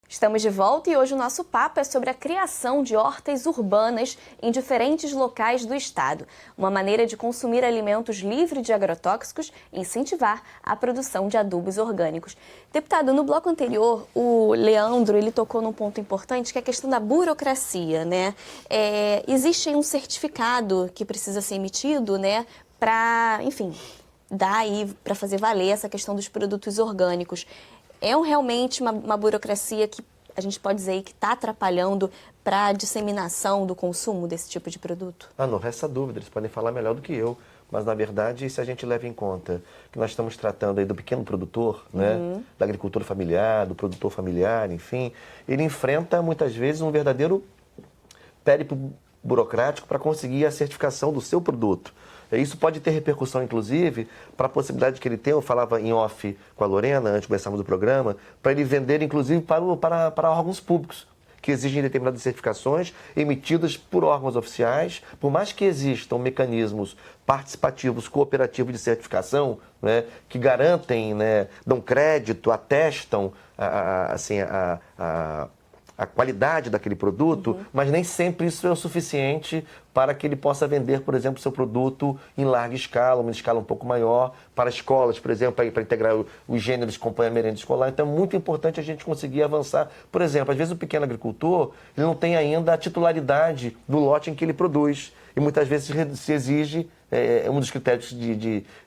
Estamos de volta e hoje o nosso papo é sobre a criação de hortas urbanas em diferentes locais do estado. Uma maneira de consumir alimentos livres de agrotóxicos e incentivar a produção de adubos orgânicos. Deputado, no bloco anterior, o Leandro ele tocou num ponto importante, que é a questão da burocracia, né? Existe aí um certificado que precisa ser emitido, né, para, enfim, dar aí para fazer valer essa questão dos produtos orgânicos. Realmente uma burocracia que a gente pode dizer que está atrapalhando para a disseminação do consumo desse tipo de produto? Não resta dúvida, eles podem falar melhor do que eu. Mas, na verdade, se a gente leva em conta que nós estamos tratando aí do pequeno produtor, né, da agricultura familiar, do produtor familiar, enfim, ele enfrenta, muitas vezes, um verdadeiro périplo burocrático para conseguir a certificação do seu produto. Isso pode ter repercussão, inclusive, para a possibilidade que ele tem, eu falava em off com a Lorena, antes de começarmos o programa, para ele vender, inclusive, para órgãos públicos, que exigem determinadas certificações emitidas por órgãos oficiais. Por mais que existam mecanismos participativos, cooperativos de certificação, né, que garantem, né, dão crédito, atestam a qualidade daquele produto, mas nem sempre isso é o suficiente para que ele possa vender, por exemplo, seu produto em larga escala, uma escala um pouco maior, para escolas, por exemplo, para integrar os gêneros que compõem a merenda escolar. Então é muito importante a gente conseguir avançar. Por exemplo, às vezes o pequeno agricultor ele não tem ainda a titularidade do lote em que ele produz. E muitas vezes se exige, um dos critérios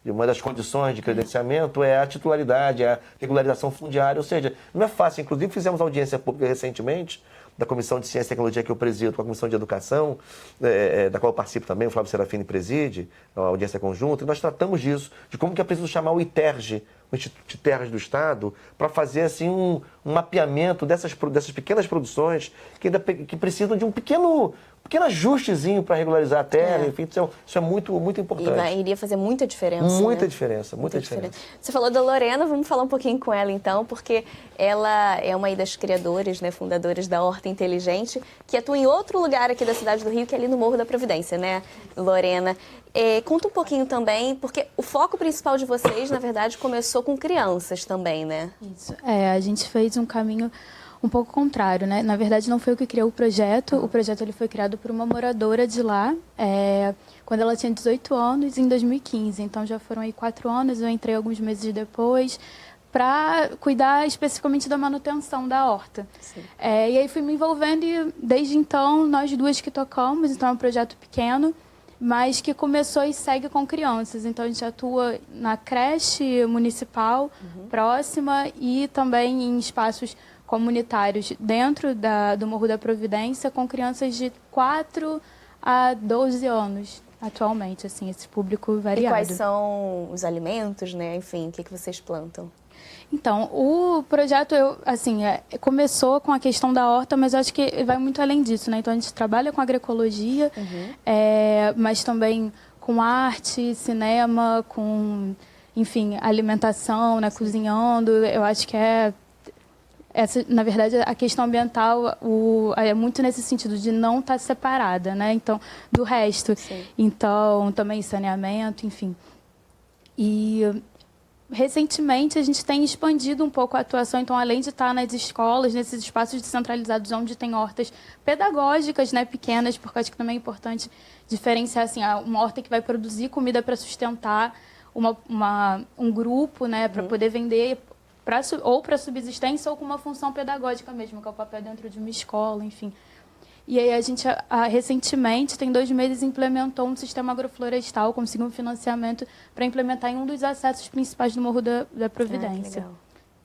uma das condições de credenciamento é a titularidade, a regularização fundiária, ou seja, não é fácil. Inclusive fizemos audiência pública recentemente, da Comissão de Ciência e Tecnologia que eu presido, com a Comissão de Educação, da qual eu participo também, o Flávio Serafini preside, a audiência conjunta, e nós tratamos disso, de como que é preciso chamar o ITERJ, o Instituto de Terras do Estado, para fazer assim, um mapeamento dessas pequenas produções que precisam de um pequeno ajustezinho para regularizar a terra, enfim, isso é muito, muito importante. E iria fazer muita diferença. Muita diferença, muita diferença. Você falou da Lorena, vamos falar um pouquinho com ela então, porque ela é uma das criadoras, né, fundadoras da Horta Inteligente, que atua em outro lugar aqui da cidade do Rio, que é ali no Morro da Providência, né, Lorena? Conta um pouquinho também, porque o foco principal de vocês, na verdade, começou com crianças também, né? Isso. A gente fez um caminho um pouco contrário, né? Na verdade, não foi eu que criei o projeto ele foi criado por uma moradora de lá, quando ela tinha 18 anos, em 2015. Então, já foram aí 4 anos, eu entrei alguns meses depois para cuidar especificamente da manutenção da horta. E aí fui me envolvendo e, desde então, nós duas que tocamos. Então, é um projeto pequeno, mas que começou e segue com crianças. Então, a gente atua na creche municipal próxima e também em espaços comunitários dentro do Morro da Providência, com crianças de 4 a 12 anos, atualmente, assim, esse público variado. E quais são os alimentos, né? Enfim, o que vocês plantam? Então, o projeto, começou com a questão da horta, mas eu acho que vai muito além disso, né? Então, a gente trabalha com agroecologia, mas também com arte, cinema, com, enfim, alimentação, né? Cozinhando. Eu acho que na verdade, a questão ambiental é muito nesse sentido de não estar separada, né? Então, do resto. Sim. Então, também saneamento, enfim. E recentemente, a gente tem expandido um pouco a atuação. Então, além de estar nas escolas, nesses espaços descentralizados, onde tem hortas pedagógicas, né, pequenas, porque eu acho que também é importante diferenciar assim, uma horta que vai produzir comida para sustentar um grupo, né, para poder vender ou para subsistência ou com uma função pedagógica mesmo, que é o papel dentro de uma escola, enfim. E aí a gente, recentemente, tem 2 meses, implementou um sistema agroflorestal, conseguiu um financiamento para implementar em um dos acessos principais do Morro da Providência. Legal.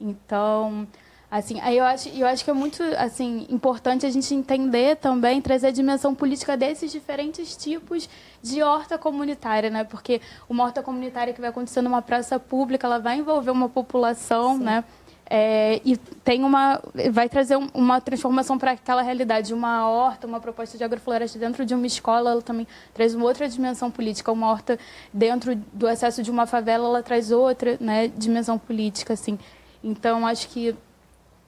Então, assim, aí eu acho que é muito assim, importante a gente entender também, trazer a dimensão política desses diferentes tipos de horta comunitária, né? Porque uma horta comunitária que vai acontecer numa praça pública, ela vai envolver uma população, né? E vai trazer uma transformação para aquela realidade. Uma horta, uma proposta de agrofloresta dentro de uma escola, ela também traz uma outra dimensão política. Uma horta dentro do acesso de uma favela, ela traz outra, né, dimensão política, assim. Então, acho que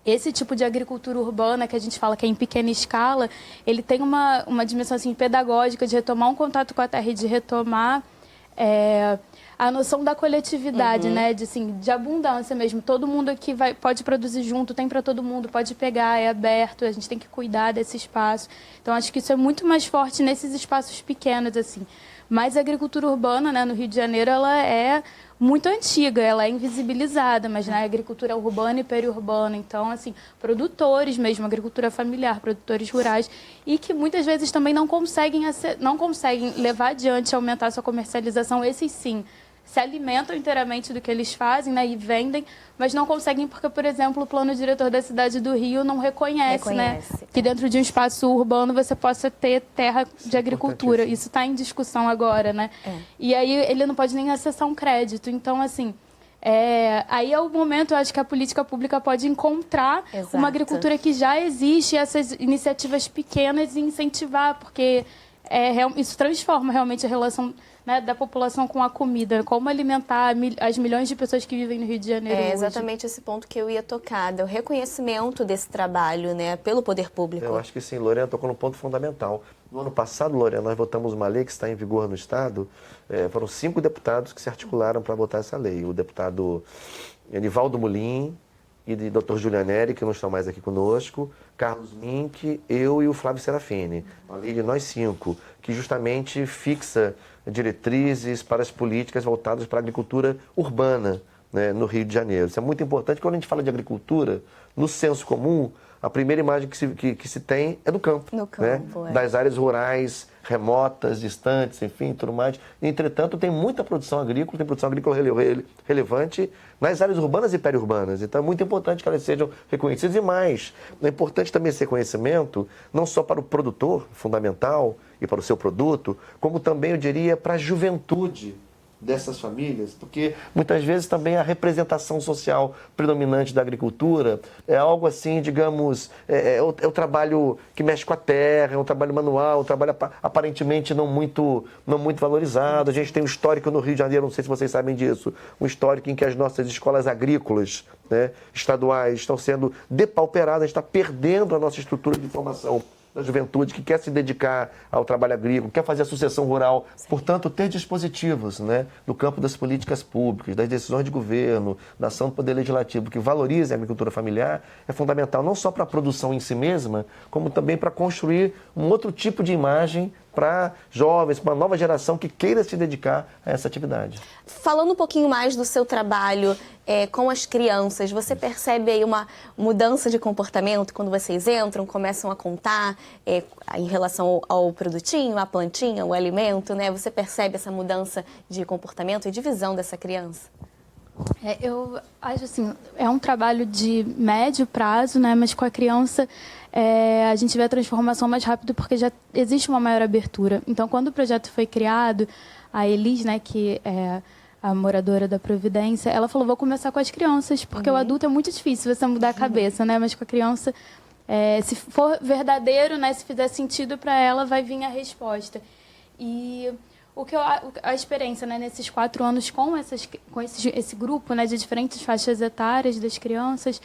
esse tipo de agricultura urbana que a gente fala que é em pequena escala, ele tem uma dimensão assim, pedagógica de retomar um contato com a terra e de retomar a noção da coletividade, né? De abundância mesmo. Todo mundo aqui pode produzir junto, tem para todo mundo, pode pegar, é aberto, a gente tem que cuidar desse espaço. Então, acho que isso é muito mais forte nesses espaços pequenos, assim. Mas a agricultura urbana, né, no Rio de Janeiro, ela é muito antiga, ela é invisibilizada, mas na agricultura urbana e periurbana, então, assim, produtores mesmo, agricultura familiar, produtores rurais, e que muitas vezes também não conseguem levar adiante, aumentar sua comercialização, esses sim, se alimentam inteiramente do que eles fazem, né, e vendem, mas não conseguem porque, por exemplo, o plano diretor da cidade do Rio não reconhece. Né, que dentro de um espaço urbano você possa ter terra de agricultura. Isso está em discussão agora, né? E aí ele não pode nem acessar um crédito. Então, assim, aí é o momento, eu acho que a política pública pode encontrar uma agricultura que já existe, essas iniciativas pequenas e incentivar, porque isso transforma realmente a relação, né, da população com a comida, como alimentar as milhões de pessoas que vivem no Rio de Janeiro hoje. Exatamente esse ponto que eu ia tocar, o reconhecimento desse trabalho, né, pelo poder público. Eu acho que sim, Lorena tocou num ponto fundamental. No ano passado, Lorena, nós votamos uma lei que está em vigor no Estado, foram 5 deputados que se articularam para votar essa lei. O deputado Enivaldo Mulim e o Dr. Julianeri, que não estão mais aqui conosco, Carlos Mink, eu e o Flávio Serafini. Uma lei de nós 5, que justamente fixa diretrizes para as políticas voltadas para a agricultura urbana, né, no Rio de Janeiro. Isso é muito importante. Quando a gente fala de agricultura, no senso comum, a primeira imagem que se tem é do campo. No campo, né? Das áreas rurais, remotas, distantes, enfim, tudo mais. Entretanto, tem muita produção agrícola, tem produção agrícola relevante nas áreas urbanas e periurbanas. Então, é muito importante que elas sejam reconhecidas. E mais, é importante também esse reconhecimento, não só para o produtor, fundamental, e para o seu produto, como também, eu diria, para a juventude dessas famílias, porque muitas vezes também a representação social predominante da agricultura é algo assim, digamos, é o trabalho que mexe com a terra, é um trabalho manual, um trabalho aparentemente não muito valorizado. A gente tem um histórico no Rio de Janeiro, não sei se vocês sabem disso, um histórico em que as nossas escolas agrícolas, né, estaduais estão sendo depauperadas, a gente está perdendo a nossa estrutura de formação da juventude que quer se dedicar ao trabalho agrícola, quer fazer a sucessão rural. Portanto, ter dispositivos, né, no campo das políticas públicas, das decisões de governo, da ação do Poder Legislativo, que valorize a agricultura familiar, é fundamental não só para a produção em si mesma, como também para construir um outro tipo de imagem para jovens, para uma nova geração que queira se dedicar a essa atividade. Falando um pouquinho mais do seu trabalho com as crianças, você percebe aí uma mudança de comportamento quando vocês entram, começam a contar em relação ao produtinho, à plantinha, ao alimento, né? Você percebe essa mudança de comportamento e de visão dessa criança? Eu acho assim, é um trabalho de médio prazo, né? Mas com a criança a gente vê a transformação mais rápido porque já existe uma maior abertura. Então, quando o projeto foi criado, a Elis, né, que é a moradora da Providência, ela falou, vou começar com as crianças, porque o adulto é muito difícil você mudar a cabeça, né? Mas com a criança, se for verdadeiro, né, se fizer sentido para ela, vai vir a resposta. E a experiência, né, nesses 4 anos com esse grupo, né, de diferentes faixas etárias das crianças,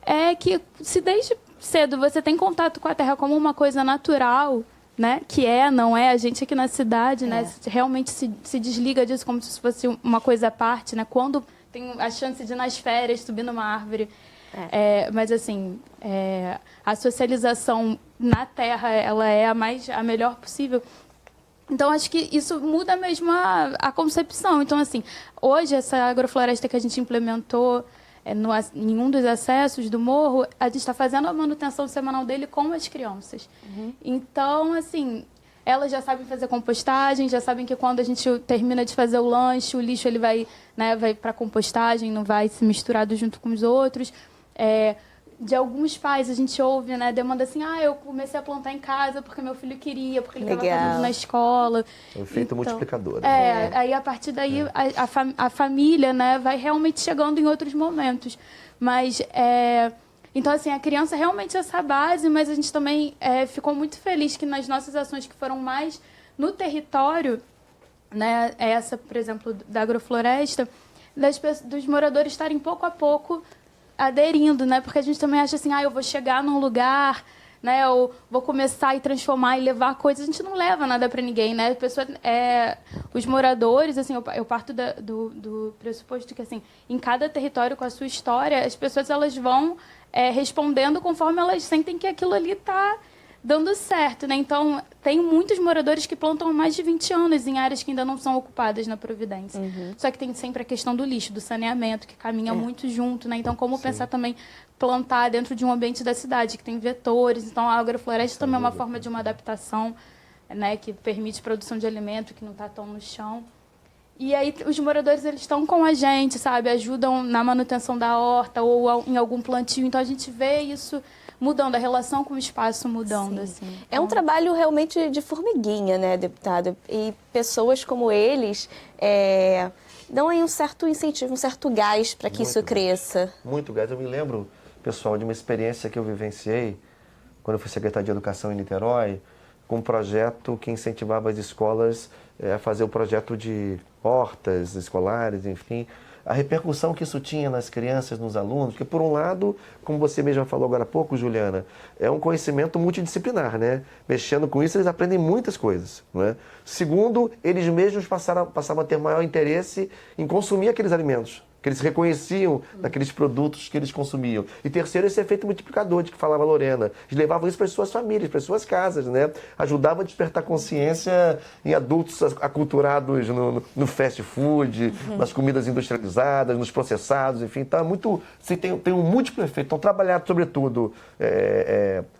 é que se desde cedo você tem contato com a terra como uma coisa natural, né, que não é, a gente aqui na cidade, né, realmente se desliga disso como se fosse uma coisa à parte, né, quando tem a chance de ir nas férias, subir numa árvore. Mas assim, a socialização na terra, ela é a melhor possível. Então, acho que isso muda mesmo a concepção. Então, assim, hoje, essa agrofloresta que a gente implementou em um dos acessos do morro, a gente está fazendo a manutenção semanal dele com as crianças. Então, assim, elas já sabem fazer compostagem, já sabem que quando a gente termina de fazer o lanche, o lixo ele vai para compostagem, não vai se misturado junto com os outros. De alguns pais, a gente ouve, né, demanda assim, eu comecei a plantar em casa porque meu filho queria, porque ele estava fazendo na escola. É um efeito multiplicador. Aí, a partir daí, a família, né, vai realmente chegando em outros momentos. Mas, então, assim, a criança realmente é essa base, mas a gente também ficou muito feliz que nas nossas ações que foram mais no território, né, essa, por exemplo, da agrofloresta, dos moradores estarem pouco a pouco aderindo, né? Porque a gente também acha assim, eu vou chegar num lugar, né? Ou vou começar e transformar e levar coisas. A gente não leva nada para ninguém, né? Os moradores, assim, eu parto do pressuposto que, assim, em cada território com a sua história, as pessoas elas vão respondendo conforme elas sentem que aquilo ali está dando certo, né? Então, tem muitos moradores que plantam há mais de 20 anos em áreas que ainda não são ocupadas na Providência. Só que tem sempre a questão do lixo, do saneamento, que caminha muito junto, né? Então, como pensar também plantar dentro de um ambiente da cidade, que tem vetores. Então, a agrofloresta também é uma forma de uma adaptação, né? Que permite produção de alimento, que não está tão no chão. E aí, os moradores, eles estão com a gente, sabe? Ajudam na manutenção da horta ou em algum plantio. Então, a gente vê isso mudando, a relação com o espaço mudando, assim. É um trabalho realmente de formiguinha, né, deputada? E pessoas como eles dão aí um certo incentivo, um certo gás para que isso cresça. Muito gás. Eu me lembro, pessoal, de uma experiência que eu vivenciei quando eu fui secretário de Educação em Niterói, com um projeto que incentivava as escolas a fazer o projeto de hortas escolares, enfim. A repercussão que isso tinha nas crianças, nos alunos, porque, por um lado, como você mesma falou agora há pouco, Juliana, é um conhecimento multidisciplinar, né? Mexendo com isso, eles aprendem muitas coisas, não é? Segundo, eles mesmos passavam a ter maior interesse em consumir aqueles alimentos, que eles reconheciam daqueles produtos que eles consumiam. E terceiro, esse efeito multiplicador de que falava a Lorena. Eles levavam isso para as suas famílias, para as suas casas, né? Ajudavam a despertar consciência em adultos aculturados no fast food, nas comidas industrializadas, nos processados, enfim. Então, assim, tem um múltiplo efeito. Então, trabalhar, sobretudo,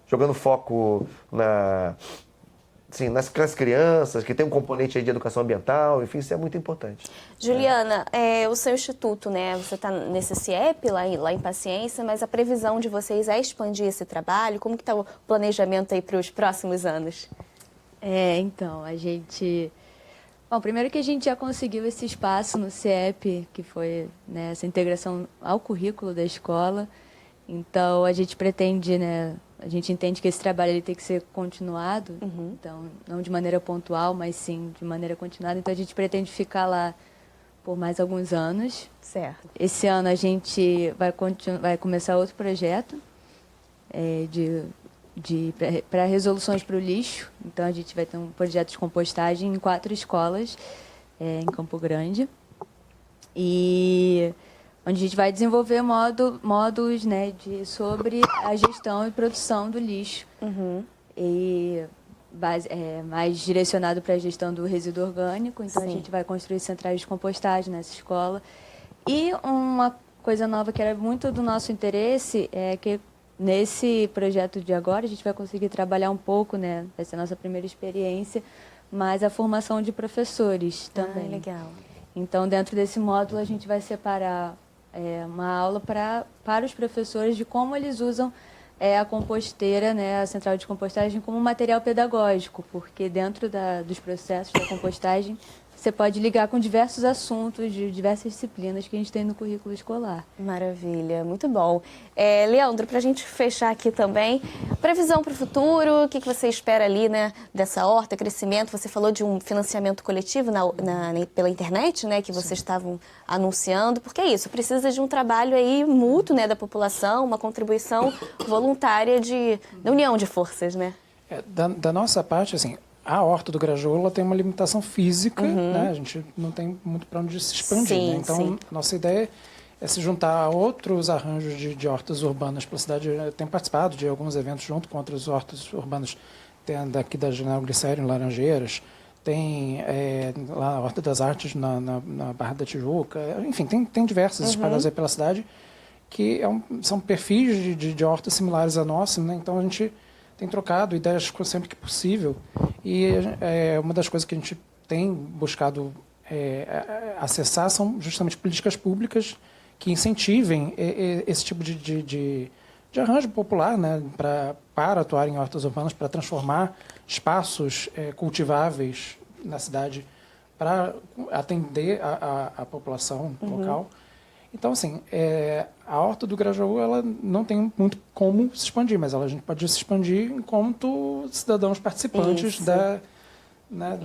jogando foco nas crianças, que tem um componente aí de educação ambiental, enfim, isso é muito importante. Juliana, o seu instituto, né, você está nesse CIEP, lá em Paciência, mas a previsão de vocês é expandir esse trabalho? Como que está o planejamento aí para os próximos anos? Então, a gente... Bom, primeiro que a gente já conseguiu esse espaço no CIEP, que foi, né, essa integração ao currículo da escola. Então, a gente pretende, né, a gente entende que esse trabalho ele tem que ser continuado, então, não de maneira pontual, mas sim de maneira continuada. Então, a gente pretende ficar lá por mais alguns anos. Certo. Esse ano a gente vai começar outro projeto para resoluções para o lixo. Então, a gente vai ter um projeto de compostagem em 4 escolas em Campo Grande. E onde a gente vai desenvolver módulos, né, sobre a gestão e produção do lixo. E mais direcionado para a gestão do resíduo orgânico. Então, a gente vai construir centrais de compostagem nessa escola. E uma coisa nova que era muito do nosso interesse é que nesse projeto de agora a gente vai conseguir trabalhar um pouco, né, vai ser a nossa primeira experiência, mas a formação de professores também. Legal. Então, dentro desse módulo, a gente vai separar uma aula para os professores de como eles usam a composteira, né, a central de compostagem, como material pedagógico, porque dentro dos processos da compostagem você pode ligar com diversos assuntos de diversas disciplinas que a gente tem no currículo escolar. Maravilha, muito bom. Leandro, para a gente fechar aqui também, previsão para o futuro, o que você espera ali, né, dessa horta, crescimento? Você falou de um financiamento coletivo pela internet, né, que vocês estavam anunciando, porque é isso, precisa de um trabalho aí mútuo, né, da população, uma contribuição voluntária da união de forças, né? Da nossa parte, assim, a horta do Grajaú tem uma limitação física, né? A gente não tem muito para onde se expandir, né? Então, nossa ideia é se juntar a outros arranjos de hortas urbanas pela cidade. Eu tenho participado de alguns eventos junto com outras hortas urbanas, tem daqui da General Glicério, em Laranjeiras, tem lá a Horta das Artes na Barra da Tijuca, enfim, tem diversas espalhadas aí pela cidade, que são perfis de hortas similares à nossa, né? Então, a gente tem trocado ideias sempre que possível, e uma das coisas que a gente tem buscado acessar são justamente políticas públicas que incentivem esse tipo de arranjo popular, né, para atuar em hortas urbanas, para transformar espaços cultiváveis na cidade para atender a população local. Então, assim, a horta do Grajaú, ela não tem muito como se expandir, mas a gente pode se expandir enquanto cidadãos participantes né,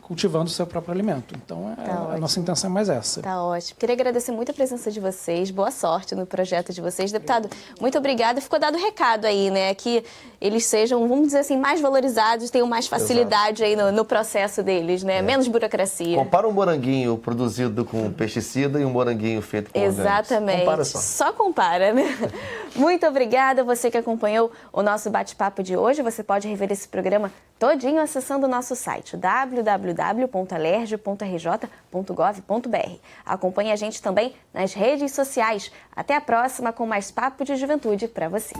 cultivando o seu próprio alimento. Então, a nossa intenção é mais essa. Tá ótimo. Queria agradecer muito a presença de vocês. Boa sorte no projeto de vocês. Deputado, muito obrigada. Ficou dado o recado aí, né? Que eles sejam, vamos dizer assim, mais valorizados, tenham mais facilidade aí no processo deles, né? Menos burocracia. Compara um moranguinho produzido com pesticida e um moranguinho feito com orgânicos. Exatamente. Compara só compara, né? Muito obrigada. Você que acompanhou o nosso bate-papo de hoje, você pode rever esse programa todinho acessando o nosso site www.alerj.rj.gov.br. Acompanhe a gente também nas redes sociais. Até a próxima com mais Papo de Juventude para você.